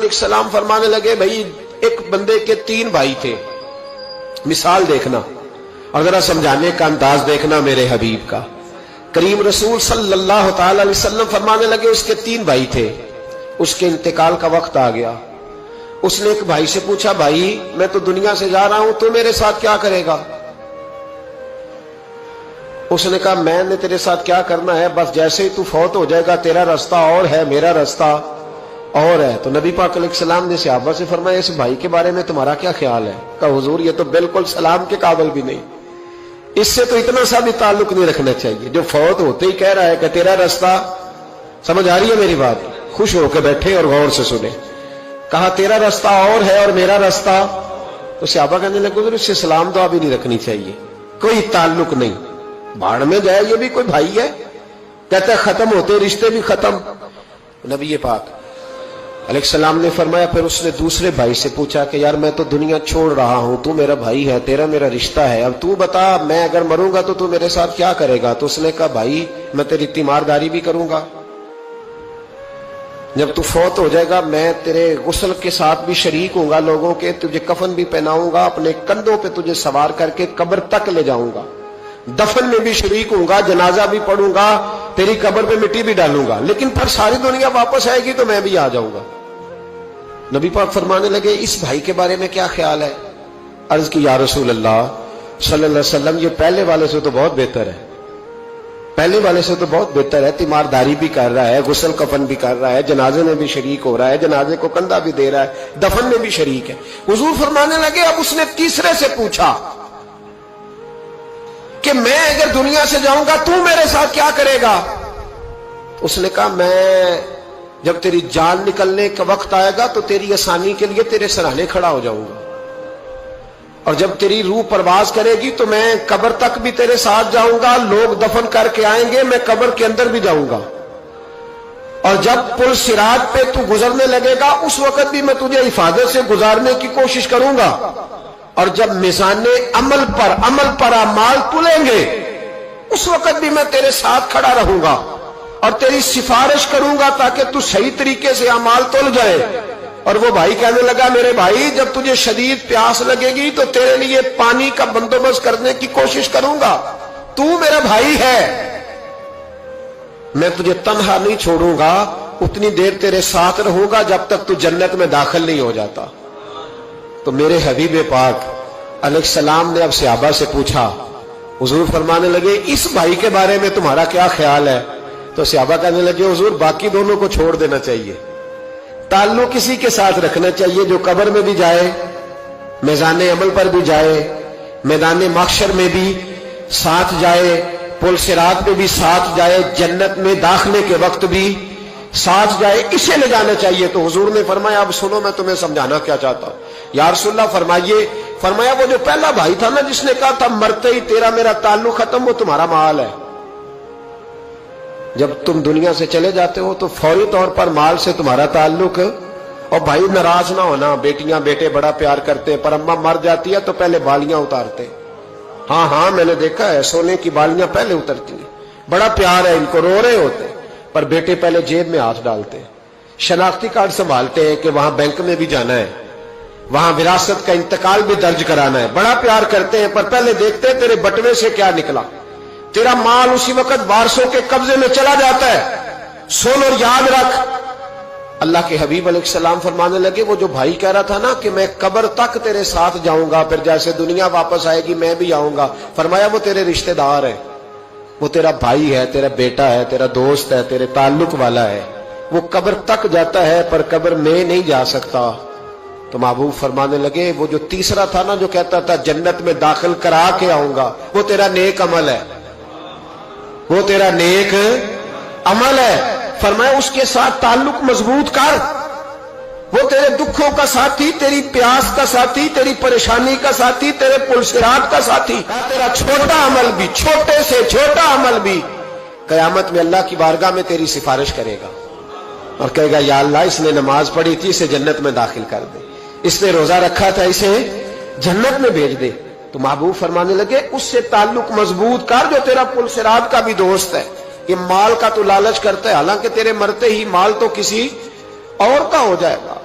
ایک سلام فرمانے لگے بھائی ایک بندے کے 3 بھائی تھے، مثال دیکھنا اور ذرا سمجھانے کا انداز دیکھنا میرے حبیب کا۔ کریم رسول صلی اللہ تعالی علیہ وسلم فرمانے لگے اس کے 3 بھائی تھے، اس کے انتقال کا وقت آ گیا۔ اس نے ایک بھائی سے پوچھا بھائی میں تو دنیا سے جا رہا ہوں، تو میرے ساتھ کیا کرے گا؟ اس نے کہا میں نے تیرے ساتھ کیا کرنا ہے، بس جیسے ہی تو فوت ہو جائے گا تیرا رستہ اور ہے میرا رستہ اور ہے۔ تو نبی پاک علیہ السلام نے صحابہ سے فرمایا اس بھائی کے بارے میں تمہارا کیا خیال ہے؟ کہا حضور یہ تو بالکل سلام کے قابل بھی نہیں، اس سے تو اتنا سا بھی تعلق نہیں رکھنا چاہیے، جو فوت ہوتے ہی کہہ رہا ہے کہ تیرا رستہ۔ سمجھ آ رہی ہے میری بات؟ خوش ہو کے بیٹھے اور غور سے سنے۔ کہا تیرا رستہ اور ہے اور میرا رستہ، تو صحابہ کہنے لگے حضور اس سے سلام دعا بھی نہیں رکھنی چاہیے، کوئی تعلق نہیں، بھاڑ میں جائے یہ بھی کوئی بھائی ہے؟ کہتا ہے ختم ہوتے رشتے بھی ختم۔ نبی پاک علیہ السلام نے فرمایا پھر اس نے دوسرے بھائی سے پوچھا کہ یار میں تو دنیا چھوڑ رہا ہوں، تو میرا بھائی ہے، تیرا میرا رشتہ ہے، اب تو بتا میں اگر مروں گا تو میرے ساتھ کیا کرے گا؟ تو اس نے کہا بھائی میں تیری تیمارداری بھی کروں گا، جب تو فوت ہو جائے گا میں تیرے غسل کے ساتھ بھی شریک ہوں گا، لوگوں کے تجھے کفن بھی پہناؤں گا، اپنے کندھوں پہ تجھے سوار کر کے قبر تک لے جاؤں گا، دفن میں بھی شریک ہوں گا، جنازہ بھی پڑھوں گا، تیری قبر پہ مٹی بھی ڈالوں گا، لیکن پھر ساری دنیا واپس آئے گی تو میں بھی آ جاؤں گا۔ نبی پاک فرمانے لگے اس بھائی کے بارے میں کیا خیال ہے؟ عرض کی یا رسول اللہ صلی اللہ علیہ وسلم یہ پہلے والے سے تو بہت بہتر ہے، پہلے والے سے تو بہت بہتر ہے، تیمارداری بھی کر رہا ہے، غسل کفن بھی کر رہا ہے، جنازے میں بھی شریک ہو رہا ہے، جنازے کو کندھا بھی دے رہا ہے، دفن میں بھی شریک ہے۔ حضور فرمانے لگے اب اس نے تیسرے سے پوچھا کہ میں اگر دنیا سے جاؤں گا تو میرے ساتھ کیا کرے گا؟ اس نے کہا میں جب تیری جان نکلنے کا وقت آئے گا تو تیری آسانی کے لیے تیرے سرانے کھڑا ہو جاؤں گا، اور جب تیری روح پرواز کرے گی تو میں قبر تک بھی تیرے ساتھ جاؤں گا، لوگ دفن کر کے آئیں گے، میں قبر کے اندر بھی جاؤں گا، اور جب پل صراط پہ تو گزرنے لگے گا اس وقت بھی میں تجھے حفاظت سے گزارنے کی کوشش کروں گا، اور جب میزان عمل پر اعمال تلیں گے اس وقت بھی میں تیرے ساتھ کھڑا رہوں گا اور تیری سفارش کروں گا تاکہ تو صحیح طریقے سے اعمال تل جائے۔ اور وہ بھائی کہنے لگا میرے بھائی جب تجھے شدید پیاس لگے گی تو تیرے لیے پانی کا بندوبست کرنے کی کوشش کروں گا، تو میرا بھائی ہے، میں تجھے تنہا نہیں چھوڑوں گا، اتنی دیر تیرے ساتھ رہوں گا جب تک تو جنت میں داخل نہیں ہو جاتا۔ تو میرے حبیب پاک علیہ السلام نے اب صحابہ سے پوچھا، حضور فرمانے لگے اس بھائی کے بارے میں تمہارا کیا خیال ہے؟ تو صحابہ کہنے لگے حضور باقی دونوں کو چھوڑ دینا چاہیے، تعلق کسی کے ساتھ رکھنا چاہیے جو قبر میں بھی جائے، میزان عمل پر بھی جائے، میدان محشر میں بھی ساتھ جائے، پل صراط پہ بھی ساتھ جائے، جنت میں داخلے کے وقت بھی ساتھ جائے، اسے لے جانا چاہیے۔ تو حضور نے فرمایا اب سنو میں تمہیں سمجھانا کیا چاہتا ہوں۔ یا رسول اللہ فرمائیے، فرمایا وہ جو پہلا بھائی تھا نا جس نے کہا تھا مرتے ہی تیرا میرا تعلق ختم، وہ تمہارا مال ہے، جب تم دنیا سے چلے جاتے ہو تو فوری طور پر مال سے تمہارا تعلق، اور بھائی ناراض نہ ہونا، بیٹیاں بیٹے بڑا پیار کرتے پر اماں مر جاتی ہے تو پہلے بالیاں اتارتے، ہاں میں نے دیکھا ہے سونے کی بالیاں پہلے اترتی ہیں، بڑا پیار ہے ان کو، رو رہے ہوتے پر بیٹے پہلے جیب میں ہاتھ ڈالتے ہیں، شناختی کارڈ سنبھالتے ہیں کہ وہاں بینک میں بھی جانا ہے، وہاں وراثت کا انتقال بھی درج کرانا ہے، بڑا پیار کرتے ہیں پر پہلے دیکھتے ہیں تیرے بٹوے سے کیا نکلا، تیرا مال اسی وقت وارثوں کے قبضے میں چلا جاتا ہے، سن اور یاد رکھ۔ اللہ کے حبیب علیہ السلام فرمانے لگے وہ جو بھائی کہہ رہا تھا نا کہ میں قبر تک تیرے ساتھ جاؤں گا پھر جیسے دنیا واپس آئے گی میں بھی آؤں گا، فرمایا وہ تیرے رشتہ دار ہے، وہ تیرا بھائی ہے، تیرا بیٹا ہے، تیرا دوست ہے، تیرے تعلق والا ہے، وہ قبر تک جاتا ہے پر قبر میں نہیں جا سکتا۔ تو محبوب فرمانے لگے وہ جو تیسرا تھا نا جو کہتا تھا جنت میں داخل کرا کے آؤں گا، وہ تیرا نیک عمل ہے، وہ تیرا نیک عمل ہے، فرمایا اس کے ساتھ تعلق مضبوط کر، وہ تیرے دکھوں کا ساتھی، تیری پیاس کا ساتھی، تیری پریشانی کا ساتھی، تیرے پل صراط کا ساتھی، تیرا چھوٹا عمل بھی، چھوٹے سے چھوٹا عمل بھی قیامت میں اللہ کی بارگاہ میں تیری سفارش کرے گا اور کہے گا یا اللہ اس نے نماز پڑھی تھی اسے جنت میں داخل کر دے، اس نے روزہ رکھا تھا اسے جنت میں بھیج دے۔ تو محبوب فرمانے لگے اس سے تعلق مضبوط کر جو تیرا پل صراط کا بھی دوست ہے، یہ مال کا تو لالچ کرتا ہے حالانکہ تیرے مرتے ہی مال تو کسی اور کا ہو جائے گا،